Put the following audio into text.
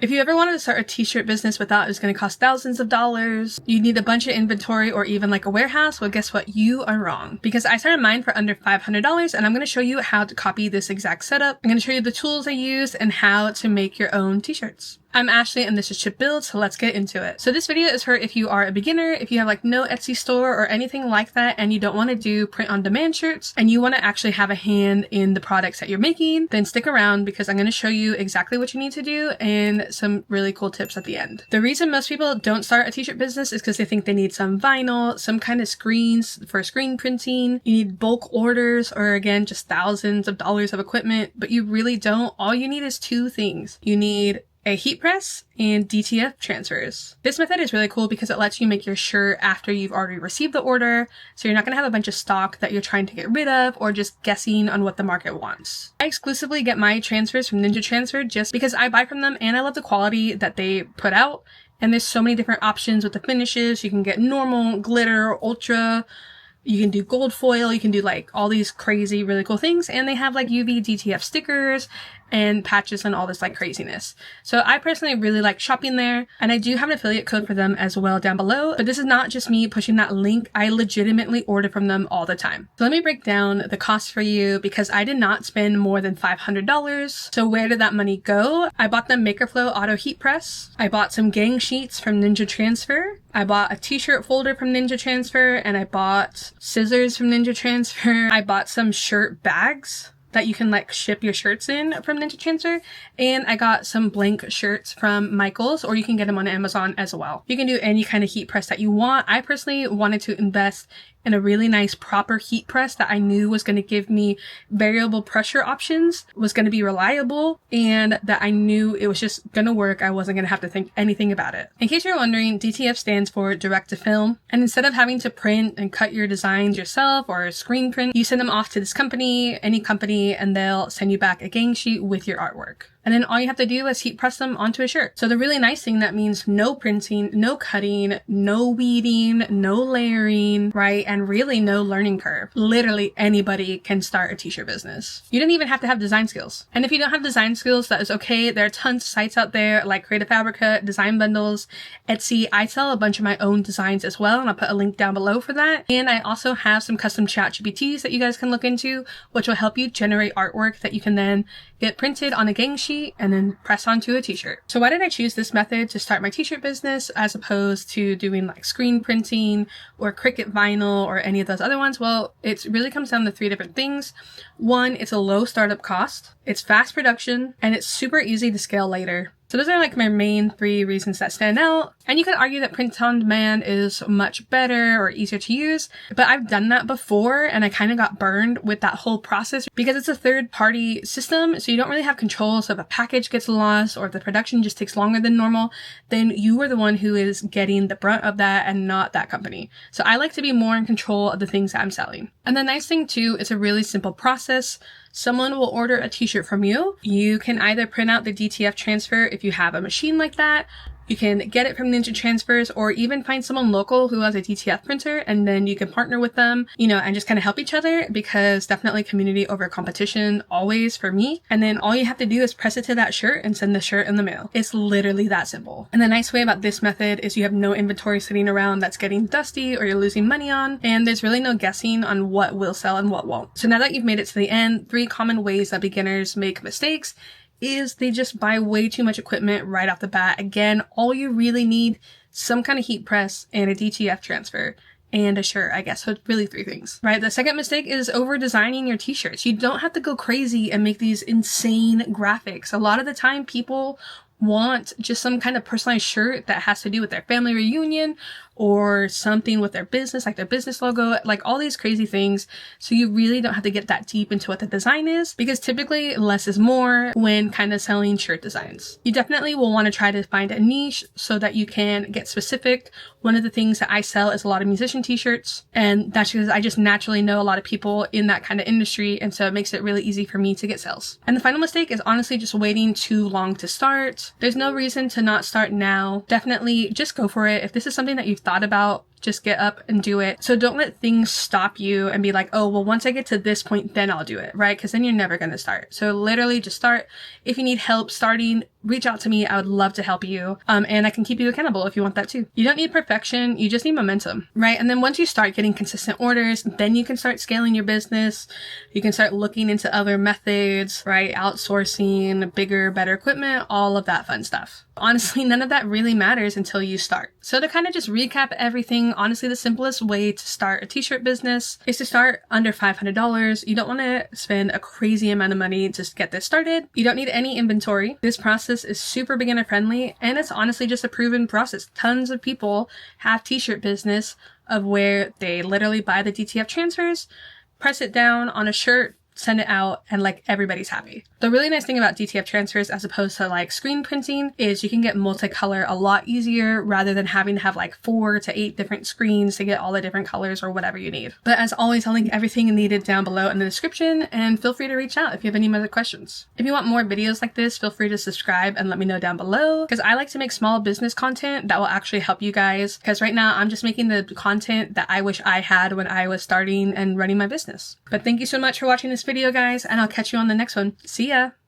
If you ever wanted to start a t-shirt business without it's going to cost thousands of dollars, you need a bunch of inventory or even like a warehouse, well guess what? You are wrong. Because I started mine for under $500 and I'm going to show you how to copy this exact setup. I'm going to show you the tools I used and how to make your own t-shirts. I'm Ashley and this is Chip Build, so let's get into it. So this video is for if you are a beginner, if you have like no Etsy store or anything like that and you don't want to do print on demand shirts and you want to actually have a hand in the products that you're making, then stick around because I'm going to show you exactly what you need to do and some really cool tips at the end. The reason most people don't start a t-shirt business is because they think they need some vinyl, some kind of screens for screen printing, you need bulk orders, or again, just thousands of dollars of equipment, but you really don't. All you need is two things. You need a heat press and DTF transfers. This method is really cool because it lets you make your shirt after you've already received the order, so you're not going to have a bunch of stock that you're trying to get rid of or just guessing on what the market wants. I exclusively get my transfers from Ninja Transfer just because I buy from them and I love the quality that they put out, and there's so many different options with the finishes. You can get normal, glitter, ultra, you can do gold foil, you can do like all these crazy really cool things, and they have like UV DTF stickers and patches and all this like craziness. So I personally really like shopping there, and I do have an affiliate code for them as well down below, but this is not just me pushing that link. I legitimately order from them all the time. So let me break down the cost for you because I did not spend more than $500. So where did that money go? I bought the MakerFlow Auto Heat Press. I bought some gang sheets from Ninja Transfer. I bought a t-shirt folder from Ninja Transfer, and I bought scissors from Ninja Transfer. I bought some shirt bags that you can like ship your shirts in from Ninja Transfer, and I got some blank shirts from Michaels, or you can get them on Amazon as well. You can do any kind of heat press that you want. I personally wanted to invest in a really nice proper heat press that I knew was going to give me variable pressure options, was going to be reliable, and that I knew it was just going to work. I wasn't going to have to think anything about it. In case you're wondering, DTF stands for direct to film, and instead of having to print and cut your designs yourself or screen print, you send them off to this company, any company, and they'll send you back a gang sheet with your artwork. And then all you have to do is heat press them onto a shirt. So the really nice thing, that means no printing, no cutting, no weeding, no layering, right? And really no learning curve. Literally anybody can start a t-shirt business. You don't even have to have design skills. And if you don't have design skills, that is okay. There are tons of sites out there like Creative Fabrica, Design Bundles, Etsy. I sell a bunch of my own designs as well, and I'll put a link down below for that. And I also have some custom chat GPTs that you guys can look into, which will help you generate artwork that you can then get printed on a gang sheet and then press onto a t-shirt. So why did I choose this method to start my t-shirt business as opposed to doing like screen printing or Cricut vinyl or any of those other ones? Well, it really comes down to three different things. One, it's a low startup cost, it's fast production, and it's super easy to scale later. So those are like my main three reasons that stand out. And you could argue that print on demand is much better or easier to use, but I've done that before and I kind of got burned with that whole process because it's a third party system. So you don't really have control. So if a package gets lost or if the production just takes longer than normal, then you are the one who is getting the brunt of that and not that company. So I like to be more in control of the things that I'm selling. And the nice thing too, it's a really simple process. Someone will order a t-shirt from you. You can either print out the DTF transfer if you have a machine like that. You can get it from Ninja Transfers, or even find someone local who has a DTF printer, and then you can partner with them, and just kind of help each other, because definitely community over competition always for me. And then all you have to do is press it to that shirt and send the shirt in the mail. It's literally that simple. And the nice way about this method is you have no inventory sitting around that's getting dusty or you're losing money on, and there's really no guessing on what will sell and what won't. So now that you've made it to the end, 3 common ways that beginners make mistakes is they just buy way too much equipment right off the bat. Again, all you really need, some kind of heat press and a DTF transfer and a shirt, I guess. So it's really 3 things, right? The second mistake is over designing your t-shirts. You don't have to go crazy and make these insane graphics. A lot of the time people want just some kind of personalized shirt that has to do with their family reunion or something with their business, like their business logo, like all these crazy things. So you really don't have to get that deep into what the design is, because typically less is more when kind of selling shirt designs. You definitely will want to try to find a niche so that you can get specific. One of the things that I sell is a lot of musician t-shirts, and that's because I just naturally know a lot of people in that kind of industry, and so it makes it really easy for me to get sales. And the final mistake is honestly just waiting too long to start. There's no reason to not start now. Definitely just go for it. If this is something that you've thought about, just get up and do it. So don't let things stop you and be like, oh, well, once I get to this point, then I'll do it, right? Because then you're never going to start. So literally just start. If you need help starting, reach out to me. I would love to help you. And I can keep you accountable if you want that too. You don't need perfection. You just need momentum, right? And then once you start getting consistent orders, then you can start scaling your business. You can start looking into other methods, right? Outsourcing, bigger, better equipment, all of that fun stuff. Honestly, none of that really matters until you start. So to kind of just recap everything, honestly, the simplest way to start a t-shirt business is to start under $500. You don't want to spend a crazy amount of money to get this started. You don't need any inventory. This process is super beginner friendly, and it's honestly just a proven process. Tons of people have t-shirt business of where they literally buy the DTF transfers, press it down on a shirt, send it out, and like everybody's happy. The really nice thing about DTF transfers as opposed to like screen printing is you can get multicolor a lot easier rather than having to have like 4 to 8 different screens to get all the different colors or whatever you need. But as always, I'll link everything needed down below in the description, and feel free to reach out if you have any other questions. If you want more videos like this, feel free to subscribe and let me know down below, because I like to make small business content that will actually help you guys, because right now I'm just making the content that I wish I had when I was starting and running my business. But thank you so much for watching this video, guys, and I'll catch you on the next one. See ya!